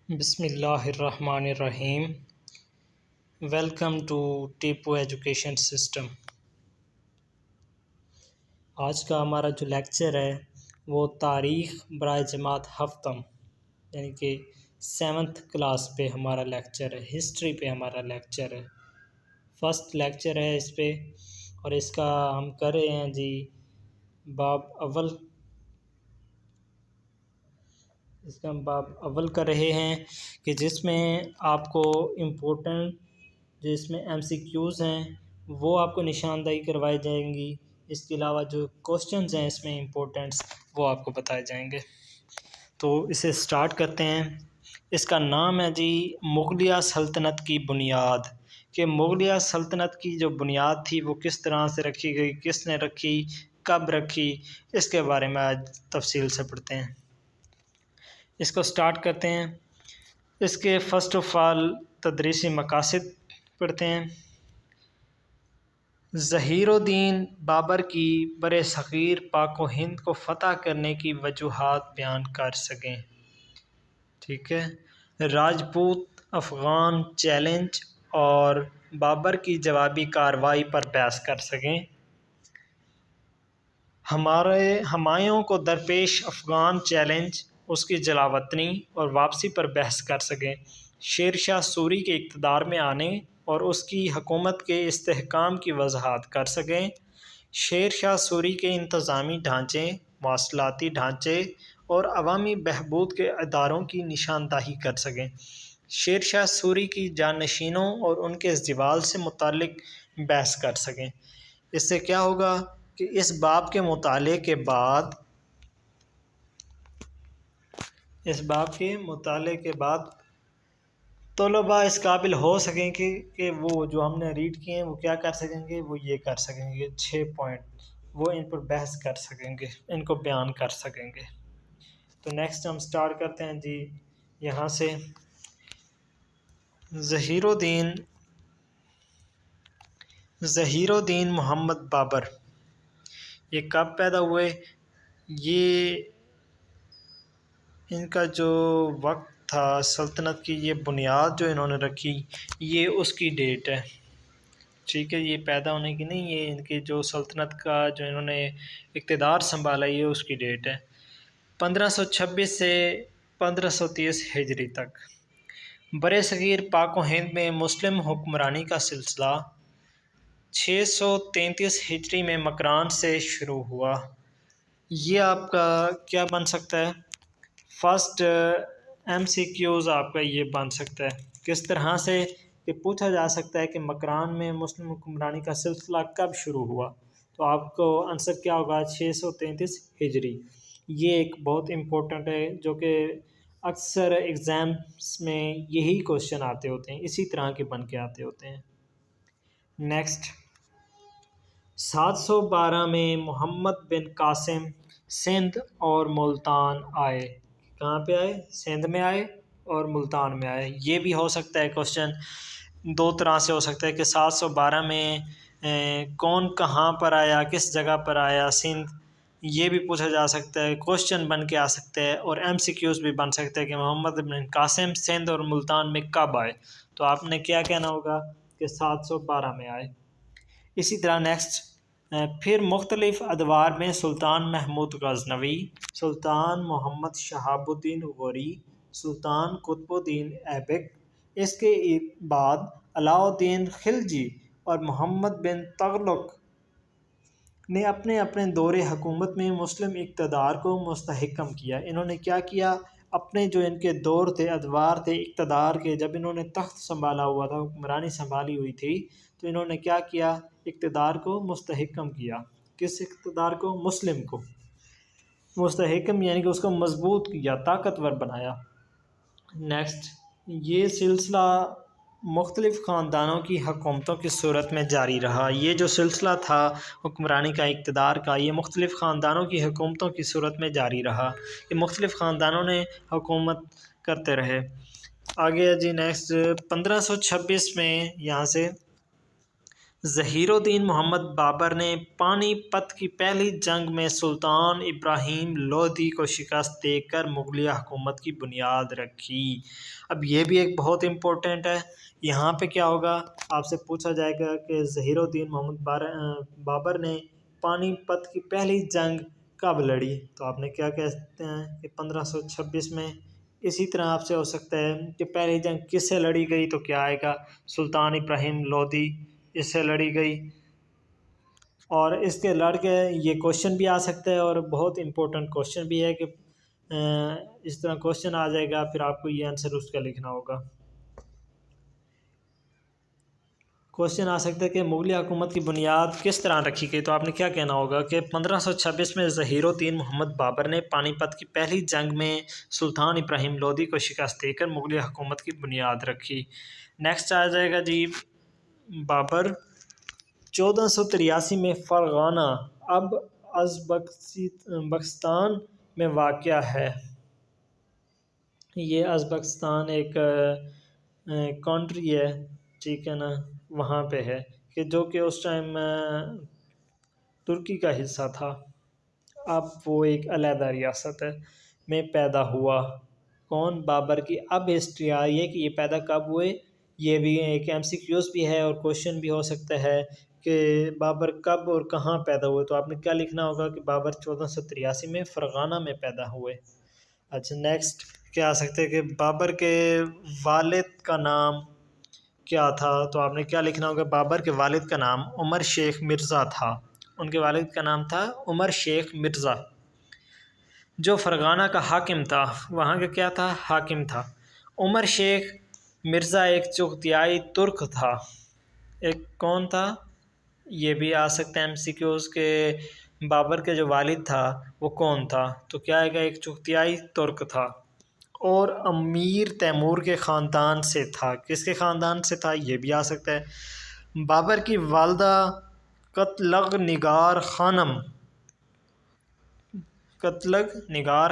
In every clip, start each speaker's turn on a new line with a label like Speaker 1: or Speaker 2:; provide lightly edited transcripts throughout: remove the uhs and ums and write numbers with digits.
Speaker 1: بسم اللہ الرحمن الرحیم۔ Welcome to Tipu Education System. آج کا ہمارا جو لیکچر ہے وہ تاریخ برائے جماعت ہفتم یعنی کہ 7th کلاس پہ ہمارا لیکچر ہے، ہسٹری پہ ہمارا لیکچر ہے، فرسٹ لیکچر ہے اس پہ، اور اس کا ہم کر رہے ہیں جی باب اول۔ اس کا ہم باب اول کر رہے ہیں کہ جس میں آپ کو امپورٹنٹ جس میں ایم سی کیوز ہیں وہ آپ کو نشاندہی کروائی جائیں گی۔ اس کے علاوہ جو کوسچنز ہیں اس میں امپورٹنٹس وہ آپ کو بتائے جائیں گے۔ تو اسے سٹارٹ کرتے ہیں۔ اس کا نام ہے جی مغلیہ سلطنت کی بنیاد، کہ مغلیہ سلطنت کی جو بنیاد تھی وہ کس طرح سے رکھی گئی، کس نے رکھی، کب رکھی، اس کے بارے میں آج تفصیل سے پڑھتے ہیں۔ اس کو سٹارٹ کرتے ہیں۔ اس کے فرسٹ آف آل تدریسی مقاصد پڑھتے ہیں۔ ظہیر الدین بابر کی بر صغیر پاک و ہند کو فتح کرنے کی وجوہات بیان کر سکیں، ٹھیک ہے۔ راجپوت افغان چیلنج اور بابر کی جوابی کارروائی پر بحث کر سکیں۔ ہمایوں کو درپیش افغان چیلنج، اس کی جلاوطنی اور واپسی پر بحث کر سکیں۔ شیر شاہ سوری کے اقتدار میں آنے اور اس کی حکومت کے استحکام کی وضاحت کر سکیں۔ شیر شاہ سوری کے انتظامی ڈھانچے، مواصلاتی ڈھانچے اور عوامی بہبود کے اداروں کی نشاندہی کر سکیں۔ شیر شاہ سوری کی جانشینوں اور ان کے زوال سے متعلق بحث کر سکیں۔ اس سے کیا ہوگا کہ اس باب کے مطالعے کے بعد طلباء اس قابل ہو سکیں کہ وہ جو ہم نے ریڈ کیے ہیں وہ کیا کر سکیں گے، وہ یہ کر سکیں گے 6 پوائنٹ، وہ ان پر بحث کر سکیں گے، ان کو بیان کر سکیں گے۔ تو نیکسٹ ہم سٹارٹ کرتے ہیں جی یہاں سے۔ ظہیر الدین محمد بابر یہ کب پیدا ہوئے؟ یہ ان کا جو وقت تھا سلطنت کی، یہ بنیاد جو انہوں نے رکھی یہ اس کی ڈیٹ ہے، ٹھیک ہے۔ یہ پیدا ہونے کی نہیں، یہ ان کی جو سلطنت کا جو انہوں نے اقتدار سنبھالا یہ اس کی ڈیٹ ہے، 1526 سے 1530 ہجری تک۔ بر صغیر پاک و ہند میں مسلم حکمرانی کا سلسلہ 633 ہجری میں مکران سے شروع ہوا۔ یہ آپ کا کیا بن سکتا ہے؟ فرسٹ ایم سی کیوز آپ کا یہ بن سکتا ہے۔ کس طرح سے کہ پوچھا جا سکتا ہے کہ مکران میں مسلم حکمرانی کا سلسلہ کب شروع ہوا، تو آپ کو آنسر کیا ہوگا 633 ہجری۔ یہ ایک بہت امپورٹنٹ ہے جو کہ اکثر ایگزامس میں یہی کوشچن آتے ہوتے ہیں، اسی طرح کے بن کے آتے ہوتے ہیں۔ نیکسٹ 712 میں محمد بن قاسم سندھ اور ملتان آئے۔ کہاں پہ آئے؟ سندھ میں آئے اور ملتان میں آئے۔ یہ بھی ہو سکتا ہے کوشچن دو طرح سے ہو سکتا ہے کہ 712 میں کون کہاں پر آیا، کس جگہ پر آیا، سندھ، یہ بھی پوچھا جا سکتا ہے، کوشچن بن کے آ سکتا ہے، اور ایم سی کیوز بھی بن سکتا ہے کہ محمد بن قاسم سندھ اور ملتان میں کب آئے، تو آپ نے کیا کہنا ہوگا کہ 712 میں آئے۔ اسی طرح نیکسٹ پھر مختلف ادوار میں سلطان محمود غزنوی، سلطان محمد شہاب الدین غوری، سلطان قطب الدین ایبک، اس کے بعد علاء الدین خلجی اور محمد بن تغلق نے اپنے اپنے دور حکومت میں مسلم اقتدار کو مستحکم کیا۔ انہوں نے کیا کیا؟ اپنے جو ان کے دور تھے، ادوار تھے اقتدار کے، جب انہوں نے تخت سنبھالا ہوا تھا، حکمرانی سنبھالی ہوئی تھی، تو انہوں نے کیا کیا؟ اقتدار کو مستحکم کیا۔ کس اقتدار کو؟ مسلم کو مستحکم، یعنی کہ اس کو مضبوط کیا، طاقتور بنایا۔ نیکسٹ یہ سلسلہ مختلف خاندانوں کی حکومتوں کی صورت میں جاری رہا۔ یہ جو سلسلہ تھا حکمرانی کا، اقتدار کا، یہ مختلف خاندانوں کی حکومتوں کی صورت میں جاری رہا، یہ مختلف خاندانوں نے حکومت کرتے رہے۔ آگے جی نیکسٹ 1526 میں یہاں سے ظہیر الدین محمد بابر نے پانی پت کی پہلی جنگ میں سلطان ابراہیم لودھی کو شکست دے کر مغلیہ حکومت کی بنیاد رکھی۔ اب یہ بھی ایک بہت امپورٹنٹ ہے، یہاں پہ کیا ہوگا، آپ سے پوچھا جائے گا کہ ظہیر الدین محمد بابر نے پانی پت کی پہلی جنگ کب لڑی، تو آپ نے کیا کہتے ہیں کہ 1526 میں۔ اسی طرح آپ سے ہو سکتا ہے کہ پہلی جنگ کس سے لڑی گئی، تو کیا آئے گا، سلطان ابراہیم لودھی اس سے لڑی گئی۔ اور اس کے لڑ کے یہ کوشچن بھی آ سکتا ہے، اور بہت امپورٹنٹ کوشچن بھی ہے کہ اس طرح کوشچن آ جائے گا، پھر آپ کو یہ آنسر اس کا لکھنا ہوگا۔ کوشچن آ سکتا ہے کہ مغلیہ حکومت کی بنیاد کس طرح رکھی گئی، تو آپ نے کیا کہنا ہوگا کہ 1526 میں ظہیر الدین محمد بابر نے پانی پت کی پہلی جنگ میں سلطان ابراہیم لودھی کو شکست دے کر مغلیہ حکومت کی بنیاد رکھی۔ نیکسٹ آ جائے گا جی، بابر 1483 میں فرغانہ اب ازبکستان میں واقع ہے۔ یہ ازبکستان ایک کنٹری ہے، ٹھیک ہے نا، وہاں پہ ہے، کہ جو کہ اس ٹائم ترکی کا حصہ تھا، اب وہ ایک علیحدہ ریاست ہے، میں پیدا ہوا۔ کون؟ بابر کی۔ اب ہسٹری آئی ہے کہ یہ پیدا کب ہوئے، یہ بھی ایک MCQs بھی ہے اور کوشچن بھی ہو سکتا ہے کہ بابر کب اور کہاں پیدا ہوئے، تو آپ نے کیا لکھنا ہوگا کہ بابر 1483 میں فرغانہ میں پیدا ہوئے۔ اچھا نیکسٹ کیا آ سکتے ہیں کہ بابر کے والد کا نام کیا تھا، تو آپ نے کیا لکھنا ہوگا، بابر کے والد کا نام عمر شیخ مرزا تھا۔ ان کے والد کا نام تھا عمر شیخ مرزا، جو فرغانہ کا حاکم تھا، وہاں کا کیا تھا، حاکم تھا۔ عمر شیخ مرزا ایک چغتائی ترک تھا۔ ایک کون تھا، یہ بھی آ سکتا ہے MCQs کے بابر کے جو والد تھا وہ کون تھا، تو کیا ہے گا، ایک چغتائی ترک تھا، اور امیر تیمور کے خاندان سے تھا۔ کس کے خاندان سے تھا، یہ بھی آ سکتا ہے۔ بابر کی والدہ قتلغ نگار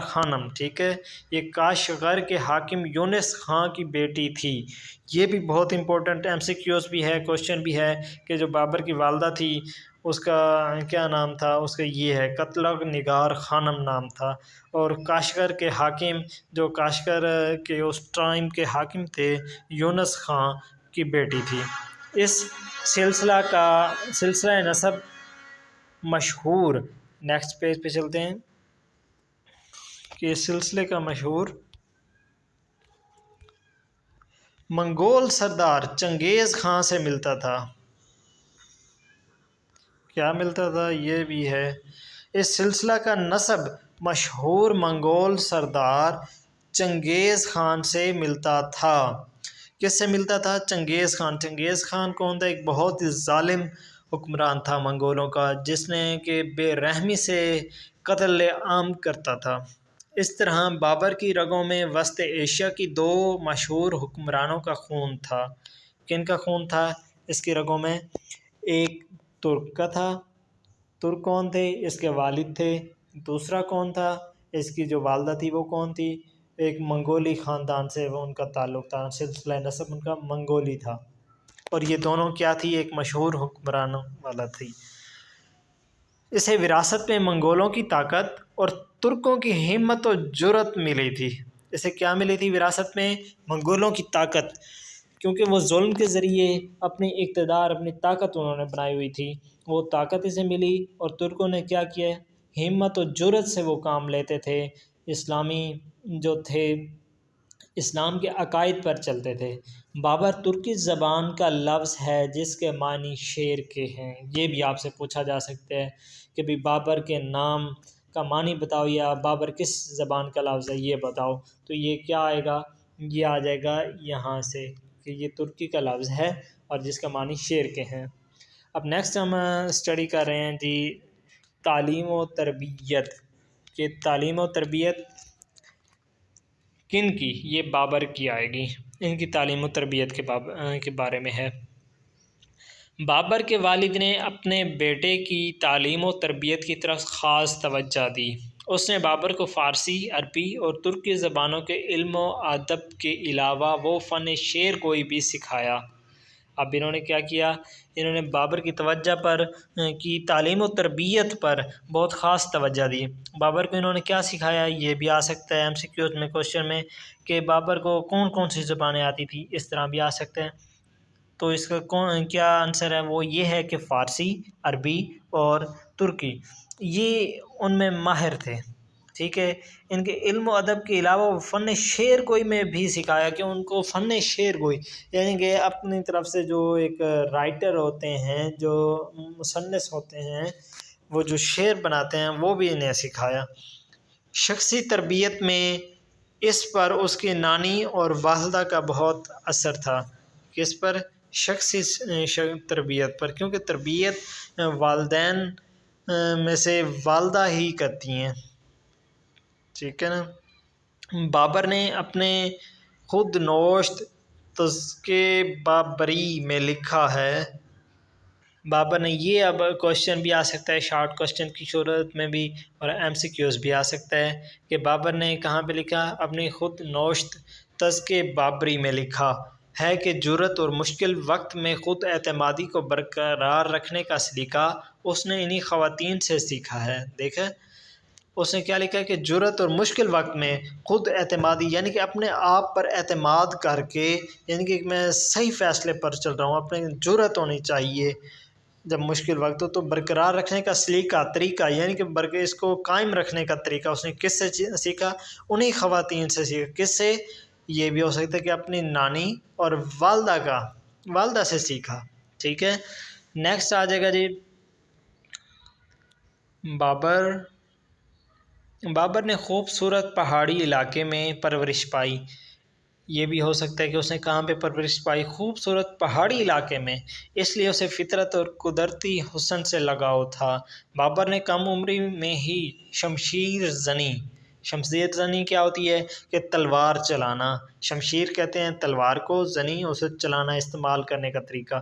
Speaker 1: خانم، ٹھیک ہے، یہ کاشغر کے حاکم یونس خان کی بیٹی تھی۔ یہ بھی بہت امپورٹنٹ MCQs بھی ہے، کوشچن بھی ہے کہ جو بابر کی والدہ تھی اس کا کیا نام تھا، اس کا یہ ہے قتلغ نگار خانم نام تھا، اور کاشغر کے حاکم، جو کاشغر کے اس ٹائم کے حاکم تھے، یونس خان کی بیٹی تھی۔ اس سلسلہ نسب مشہور، نیکسٹ پیج پہ چلتے ہیں، کہ اس سلسلے کا مشہور منگول سردار چنگیز خان سے ملتا تھا۔ کیا ملتا تھا، یہ بھی ہے۔ اس سلسلہ کا نسب مشہور منگول سردار چنگیز خان سے ملتا تھا۔ کس سے ملتا تھا، چنگیز خان۔ چنگیز خان کون تھا، ایک بہت ہی ظالم حکمران تھا منگولوں کا، جس نے کہ بے رحمی سے قتل عام کرتا تھا۔ اس طرح بابر کی رگوں میں وسط ایشیا کی دو مشہور حکمرانوں کا خون تھا۔ کن کا خون تھا اس کی رگوں میں، ایک ترک کا تھا، ترک کون تھے، اس کے والد تھے۔ دوسرا کون تھا، اس کی جو والدہ تھی وہ کون تھی، ایک منگولی خاندان سے وہ ان کا تعلق تھا، سلسلہ نسب ان کا منگولی تھا، اور یہ دونوں کیا تھی، ایک مشہور حکمرانوں والا تھی۔ اسے وراثت میں منگولوں کی طاقت اور ترکوں کی ہمت و جرأت ملی تھی۔ اسے کیا ملی تھی وراثت میں، منگولوں کی طاقت، کیونکہ وہ ظلم کے ذریعے اپنی اقتدار، اپنی طاقت انہوں نے بنائی ہوئی تھی، وہ طاقت اسے ملی، اور ترکوں نے کیا کیا، ہمت و جرأت سے وہ کام لیتے تھے، اسلامی جو تھے اسلام کے عقائد پر چلتے تھے۔ بابر ترکی زبان کا لفظ ہے جس کے معنی شیر کے ہیں۔ یہ بھی آپ سے پوچھا جا سکتا ہے کہ بھی بابر کے نام کا معنی بتاؤ، یا بابر کس زبان کا لفظ ہے یہ بتاؤ، تو یہ کیا آئے گا، یہ آ جائے گا یہاں سے کہ یہ ترکی کا لفظ ہے اور جس کا معنی شیر کے ہیں۔ اب نیکسٹ ہم اسٹڈی کر رہے ہیں جی تعلیم و تربیت، کہ تعلیم و تربیت کن کی، یہ بابر کی آئے گی، ان کی تعلیم و تربیت کے بارے میں ہے۔ بابر کے والد نے اپنے بیٹے کی تعلیم و تربیت کی طرف خاص توجہ دی۔ اس نے بابر کو فارسی، عربی اور ترکی زبانوں کے علم و ادب کے علاوہ وہ فن شعر گوئی بھی سکھایا۔ اب انہوں نے کیا کیا، انہوں نے بابر کی توجہ پر کی تعلیم و تربیت پر بہت خاص توجہ دی۔ بابر کو انہوں نے کیا سکھایا، یہ بھی آ سکتا ہے MCQs میں کوشچن میں کہ بابر کو کون کون سی زبانیں آتی تھی، اس طرح بھی آ سکتے ہیں۔ تو اس کا کیا آنسر ہے، وہ یہ ہے کہ فارسی، عربی اور ترکی یہ ان میں ماہر تھے، ٹھیک ہے۔ ان کے علم و ادب کے علاوہ وہ فن شعر گوئی میں بھی سکھایا کہ ان کو فن شعر گوئی، یعنی کہ اپنی طرف سے جو ایک رائٹر ہوتے ہیں، جو مصنف ہوتے ہیں، وہ جو شعر بناتے ہیں، وہ بھی انہیں سکھایا۔ شخصی تربیت میں اس پر اس کی نانی اور والدہ کا بہت اثر تھا۔ کس پر؟ شخصی تربیت پر، کیونکہ تربیت والدین میں سے والدہ ہی کرتی ہیں، ٹھیک ہے نا۔ بابر نے اپنے خود نوشت تذکرہ بابری میں لکھا ہے، بابر نے یہ، اب کوشچن بھی آ سکتا ہے شارٹ کوشچن کی صورت میں بھی اور MCQs بھی آ سکتا ہے کہ بابر نے کہاں پہ لکھا، اپنی خود نوشت تذکرہ بابری میں لکھا ہے کہ جرأت اور مشکل وقت میں خود اعتمادی کو برقرار رکھنے کا سلیقہ اس نے انہی خواتین سے سیکھا ہے۔ دیکھیں اس نے کیا لکھا ہے کہ جرأت اور مشکل وقت میں خود اعتمادی، یعنی کہ اپنے آپ پر اعتماد کر کے، یعنی کہ میں صحیح فیصلے پر چل رہا ہوں، اپنے جرأت ہونی چاہیے جب مشکل وقت ہو، تو برقرار رکھنے کا سلیقہ، طریقہ، یعنی کہ اس کو قائم رکھنے کا طریقہ اس نے کس سے سیکھا، انہی خواتین سے سیکھا۔ کس سے؟ یہ بھی ہو سکتا ہے کہ اپنی نانی اور والدہ سے سیکھا، ٹھیک ہے۔ نیکسٹ آ جائے گا جی، بابر نے خوبصورت پہاڑی علاقے میں پرورش پائی۔ یہ بھی ہو سکتا ہے کہ اس نے کہاں پہ پرورش پائی، خوبصورت پہاڑی علاقے میں، اس لیے اسے فطرت اور قدرتی حسن سے لگاؤ تھا۔ بابر نے کم عمری میں ہی شمشیر زنی کیا ہوتی ہے کہ تلوار چلانا، شمشیر کہتے ہیں تلوار کو، زنی اسے چلانا، استعمال کرنے کا طریقہ۔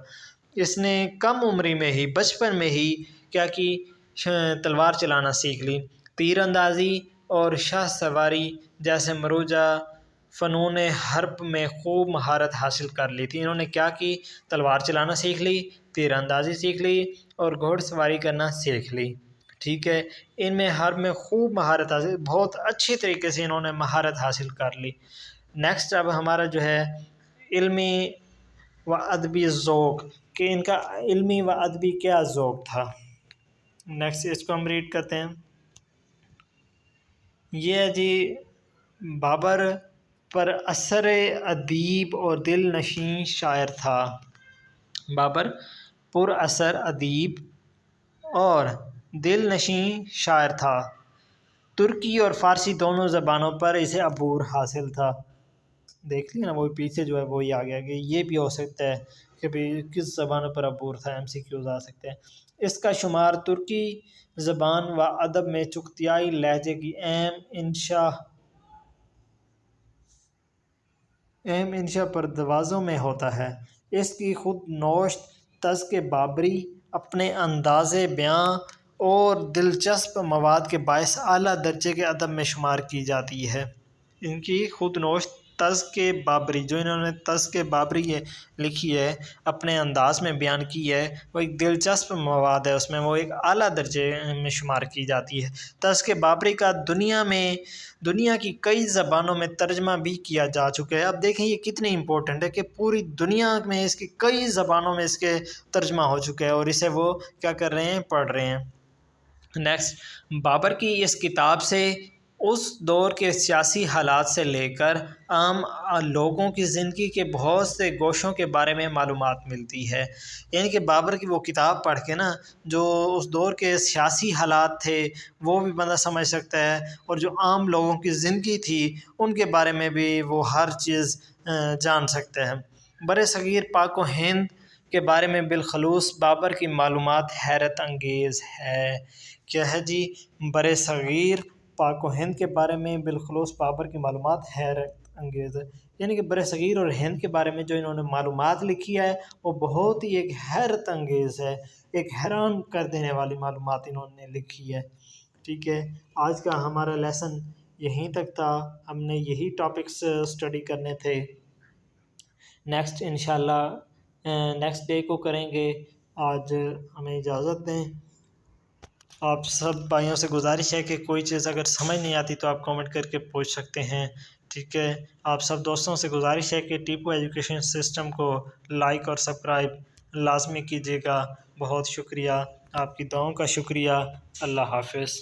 Speaker 1: اس نے کم عمری میں ہی، بچپن میں ہی کیا کی، تلوار چلانا سیکھ لی۔ تیر اندازی اور شاہ سواری جیسے مروجہ فنون حرب میں خوب مہارت حاصل کر لی تھی۔ انہوں نے کیا کی، تلوار چلانا سیکھ لی، تیر اندازی سیکھ لی اور گھوڑ سواری کرنا سیکھ لی، ٹھیک ہے۔ ان میں حرب میں خوب مہارت حاصل، بہت اچھی طریقے سے انہوں نے مہارت حاصل کر لی۔ نیکسٹ اب ہمارا جو ہے علمی و ادبی ذوق، کہ ان کا علمی و ادبی کیا ذوق تھا۔ نیکسٹ اس کو ہم ریڈ کرتے ہیں۔ یہ ہے جی، بابر پر اثر ادیب اور دل نشیں شاعر تھا۔ بابر پر اثر ادیب اور دل نشیں شاعر تھا۔ ترکی اور فارسی دونوں زبانوں پر اسے عبور حاصل تھا۔ دیکھ لیا نا، وہ پیچھے جو ہے وہی آ گیا کہ یہ بھی ہو سکتا ہے کہ بھی کس زبانوں پر عبور تھا، MCQs آ سکتے ہیں۔ اس کا شمار ترکی زبان و ادب میں چغتائی لہجے کی اہم انشا پردازوں میں ہوتا ہے۔ اس کی خود نوشت تذکرہ بابری اپنے انداز بیاں اور دلچسپ مواد کے باعث اعلیٰ درجے کے ادب میں شمار کی جاتی ہے۔ ان کی خود نوشت تذکرہ بابری، جو انہوں نے تذکرہ بابری لکھی ہے، اپنے انداز میں بیان کی ہے، وہ ایک دلچسپ مواد ہے، اس میں وہ ایک اعلیٰ درجے میں شمار کی جاتی ہے۔ تذکرہ بابری کا دنیا کی کئی زبانوں میں ترجمہ بھی کیا جا چکا ہے۔ اب دیکھیں یہ کتنی امپورٹنٹ ہے کہ پوری دنیا میں اس کی کئی زبانوں میں اس کے ترجمہ ہو چکے ہیں اور اسے وہ کیا کر رہے ہیں، پڑھ رہے ہیں۔ نیکسٹ، بابر کی اس کتاب سے اس دور کے سیاسی حالات سے لے کر عام لوگوں کی زندگی کے بہت سے گوشوں کے بارے میں معلومات ملتی ہے۔ یعنی کہ بابر کی وہ کتاب پڑھ کے نا، جو اس دور کے سیاسی حالات تھے وہ بھی بندہ سمجھ سکتا ہے، اور جو عام لوگوں کی زندگی تھی ان کے بارے میں بھی وہ ہر چیز جان سکتے ہیں۔ برصغیر پاک و ہند کے بارے میں بالخصوص بابر کی معلومات حیرت انگیز ہے۔ کیا ہے جی؟ برصغیر پاک و ہند کے بارے میں بالخصوص بابر کی معلومات حیرت انگیز ہے، یعنی کہ برصغیر اور ہند کے بارے میں جو انہوں نے معلومات لکھی ہے وہ بہت ہی ایک حیرت انگیز ہے، ایک حیران کر دینے والی معلومات انہوں نے لکھی ہے، ٹھیک ہے۔ آج کا ہمارا لیسن یہیں تک تھا، ہم نے یہی ٹاپکس اسٹڈی کرنے تھے۔ نیکسٹ انشاءاللہ نیکسٹ ڈے کو کریں گے. آج ہمیں اجازت دیں. آپ سب بھائیوں سے گزارش ہے کہ کوئی چیز اگر سمجھ نہیں آتی تو آپ کامنٹ کر کے پوچھ سکتے ہیں. ٹھیک ہے. آپ سب دوستوں سے گزارش ہے کہ ٹیپو ایجوکیشن سسٹم کو لائک اور سبسکرائب لازمی کیجیے گا. بہت شکریہ. آپ کی دعاؤں کا شکریہ. اللہ حافظ.